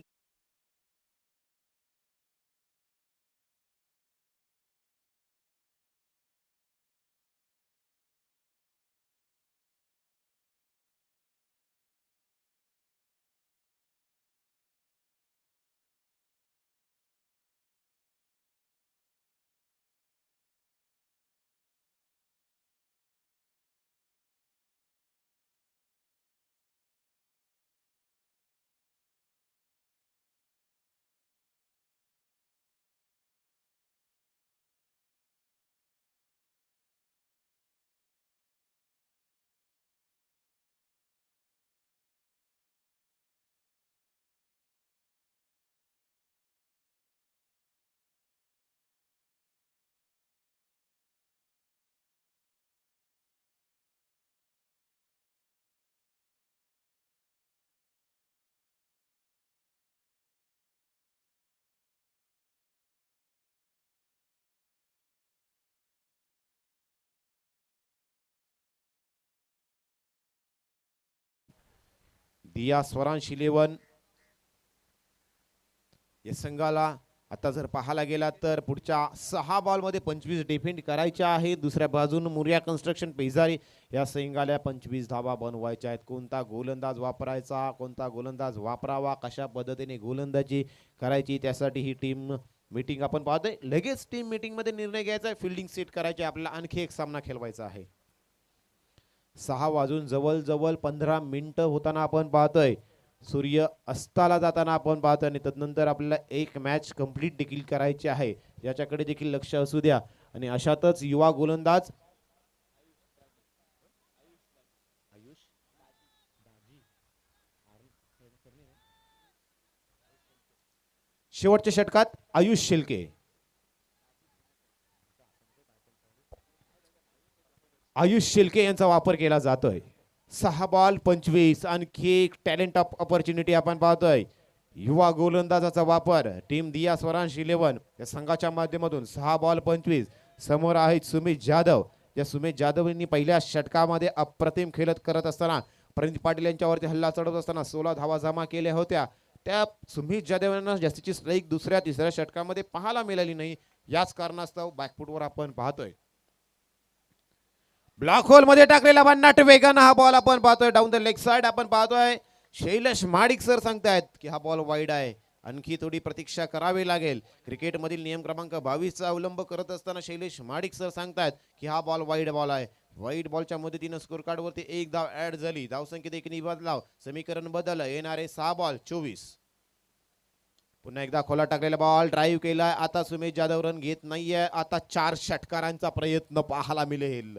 Speaker 4: दिया स्वरांश 11 या संघाला आता जर पाहायला गेला तर पुढच्या 6 बॉल मध्ये 25 डिफेंड करायच्या आहेत. दुसऱ्या बाजूने मुरिया कन्स्ट्रक्शन पेजारी या संघाला 25 धावा बनवायच्या आहेत. कोणता गोलंदाज वापरायचा, कोणता गोलंदाज वापरावा, कशा पद्धतीने गोलंदाजी करायची त्यासाठी ही टीम मीटिंग आपण पाहतोय. लगेच टीम मीटिंग मध्ये निर्णय घ्यायचा आहे. फिल्डिंग सेट करायची, आपल्याला आणखी एक सामना खेळवायचा आहे. 6 वाजून जवळ 15 मिनिटं होताना आपण पाहतोय. सूर्य अस्ताला जाताना आपण पाहतोय आणि तदनंतर आपल्याला एक मॅच कंप्लीट देखील करायची आहे, याच्याकडे देखील लक्ष असू द्या. आणि अशातच युवा गोलंदाज शेवटच्या षटकात आयुष शेलके, यांचा वापर केला जातोय. 6 बॉल 25. आणखी एक टॅलेंट ऑफ ऑपॉर्च्युनिटी आपण पाहतोय. युवा गोलंदाजाचा वापर टीम दिया स्वरांश 11 या संघाच्या माध्यमातून. 6 बॉल 25. समोर आहेत सुमित जाधव. या सुमित जाधव यांनी पहिल्या षटकामध्ये अप्रतिम खेळत करत असताना प्रणित पाटील यांच्यावरती हल्ला चढवत असताना 16 धावा जमा केल्या होत्या. त्या सुमित जाधव यांना जास्तीची स्ट्राईक दुसऱ्या तिसऱ्या षटकामध्ये पाहायला मिळाली नाही. याच कारणास्तव बॅकफुटवर आपण पाहतोय. ब्लॉक होल मध्ये टाकलेला भन्नाट वेगानं हा बॉल आपण पाहतोय. डाऊन द लेग साइड आपण पाहतोय. शैलेश माडिक सर सांगतायत की हा बॉल वाईड आहे, आणखी थोडी प्रतीक्षा करावी लागेल. क्रिकेटमधील नियम क्रमांक 22 चा अवलंब करत असताना शैलेश माडिक सर सांगतायत की हा बॉल वाईड बॉल आहे. वाईड बॉलच्या मदतीनं स्कोर कार्ड वरती एक धाव ऍड झाली. धावसंख्येत एक बदलाव, समीकरण बदल. येणारे 6 बॉल 24. पुन्हा एकदा खोला टाकलेला बॉल ड्राईव्ह केलाय. आता सुमित जाधव रन घेत नाहीये. आता 4 षटकारांचा प्रयत्न पाहायला मिळेल.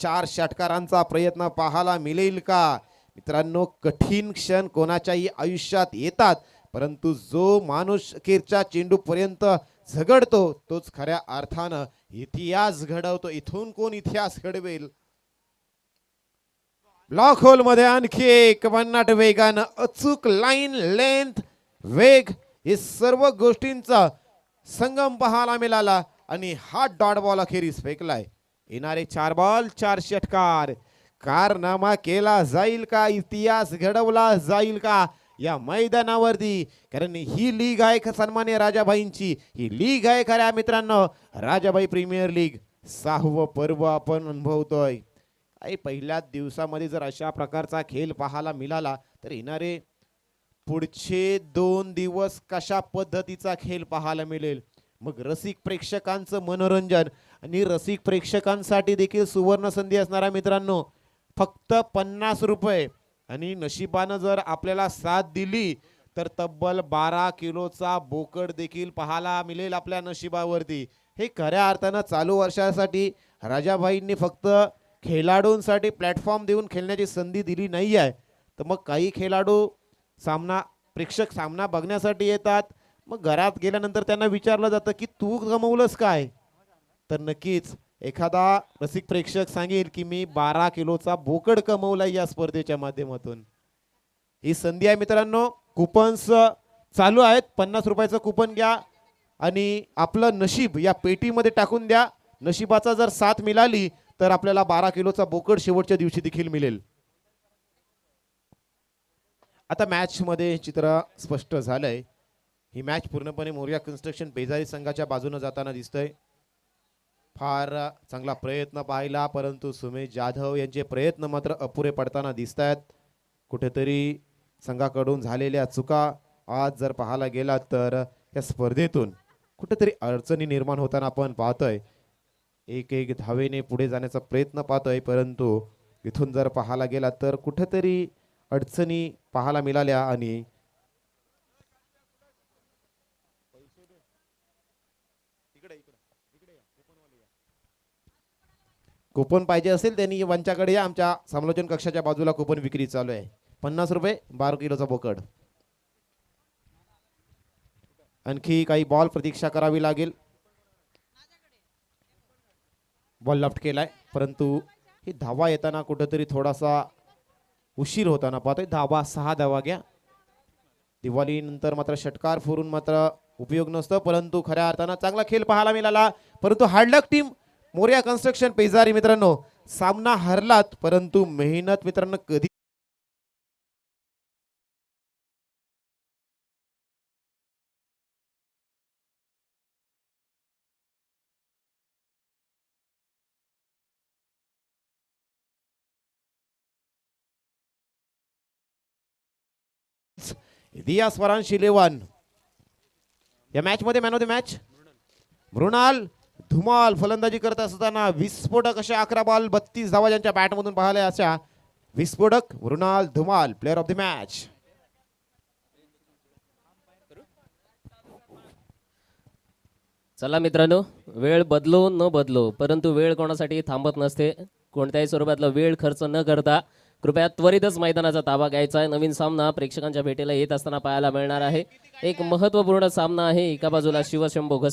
Speaker 4: 4 षटकारांचा प्रयत्न पाहायला मिळेल का? मित्रांनो, कठीण क्षण कोणाच्याही आयुष्यात येतात, परंतु जो माणूस अखेरच्या चेंडू पर्यंत झगडतो तोच खऱ्या अर्थानं इतिहास घडवतो. इथून कोण इतिहास घडवेल? ब्लॉक होल मध्ये आणखी एक भन्नाट वेगानं अचूक लाईन, लेंथ, वेग हे सर्व गोष्टींचा संगम पाहायला मिळाला आणि हा डॉट बॉल अखेरीस फेकलाय. येणारे 4 बॉल 4 षटकार. कारनामा केला जाईल का? इतिहास घडवला जाईल का या मैदानावरती? कारण ही लीग आहे सन्मान्य राजाभाईंची. ही लीग आहे खऱ्या मित्रांनो राजाभाई प्रीमियर लीग. 6वं पर्व आपण अनुभवतोय. पहिल्याच दिवसामध्ये जर अशा प्रकारचा खेळ पाहायला मिळाला तर येणारे पुढचे 2 दिवस कशा पद्धतीचा खेळ पाहायला मिळेल? मग रसिक प्रेक्षकांचं मनोरंजन आणि रसिक प्रेक्षकांसाठी देखील सुवर्ण संधी असणारा मित्रांनो. फक्त 50 रुपये आणि नशिबानं जर आपल्याला साथ दिली तर तब्बल 12 किलोचा बोकड देखील पाहायला मिळेल आपल्या नशिबावरती. हे खऱ्या अर्थानं चालू वर्षासाठी राजाभाईंनी फक्त खेळाडूंसाठी प्लॅटफॉर्म देऊन खेळण्याची संधी दिली नाही आहे. तर मग काही खेळाडू प्रेक्षक सामना बघण्यासाठी येतात. मग घरात गेल्यानंतर त्यांना विचारलं जातं की तू गमवलंस काय? तर नक्कीच एखादा रसिक प्रेक्षक सांगेल की मी 12 किलोचा बोकड कमवला या स्पर्धेच्या माध्यमातून. ही संधी आहे मित्रांनो. कुपन्स चालू आहेत. 50 रुपयाचं कुपन घ्या आणि आपलं नशीब या पेटीमध्ये टाकून द्या. नशिबाचा जर साथ मिळाली तर आपल्याला 12 किलोचा बोकड शेवटच्या दिवशी देखील मिळेल. आता मॅच मध्ये चित्र स्पष्ट झालंय. ही मॅच पूर्णपणे मोरया कन्स्ट्रक्शन पेजारी संघाच्या बाजूने जाताना दिसतंय. फार चांगला प्रयत्न पाहिला, परंतु सुमित जाधव यांचे प्रयत्न मात्र अपुरे पडताना दिसत आहेत. कुठेतरी संघाकडून झालेल्या चुका आज जर पाहायला गेला तर या स्पर्धेतून कुठेतरी अडचणी निर्माण होताना आपण पाहतोय. एक धावेने पुढे जाण्याचा प्रयत्न पाहतोय, परंतु इथून जर पाहायला गेला तर कुठेतरी अडचणी पाहायला मिळाल्या. आणि कुपन पाहिजे असेल त्यांनी मंचाकडे या. आमच्या समालोचन कक्षाच्या बाजूला कुपन विक्री चालू आहे. 50 रुपये 12 किलोचा बोकड. आणखी काही बॉल प्रतीक्षा करावी लागेल. बॉल लेफ्ट केलाय, परंतु ही धावा येताना कुठेतरी थोडासा उशीर होताना पाहतोय. 6 धावा घ्या. दिवाळी नंतर मात्र षटकार फोडून मात्र उपयोग नसतो, परंतु खऱ्या अर्थानं चांगला खेळ पाहायला मिळाला. परंतु हार्डलक टीम मोरया कन्स्ट्रक्शन पेजारी मित्रांनो सामना हरलात, परंतु मेहनत मित्रांनो कधी दिया स्वरांश 11 या मॅच मध्ये man of the match Mrunal Dhumal फलंदाजी करत असताना विस्फोटक अशा 11 बॉल 32 धावा ज्यांच्या बॅटमधून पाहिल्या अशा विस्फोटक Mrunal Dhumal player of the match.
Speaker 2: चला मित्रांनो, वेळ बदलो न बदलो परंतु वेळ कोणासाठी थांबत नसते. कोणत्याही स्वरूपातला वेळ खर्च न करता कृपया त्वरितच मैदानाचा ताबा घ्यायचा आहे. नवीन सामना प्रेक्षकांच्या भेटीला येत असताना पाहायला मिळणार आहे. एक महत्त्वपूर्ण सामना आहे. एका बाजूला शिवशंभो घसवळ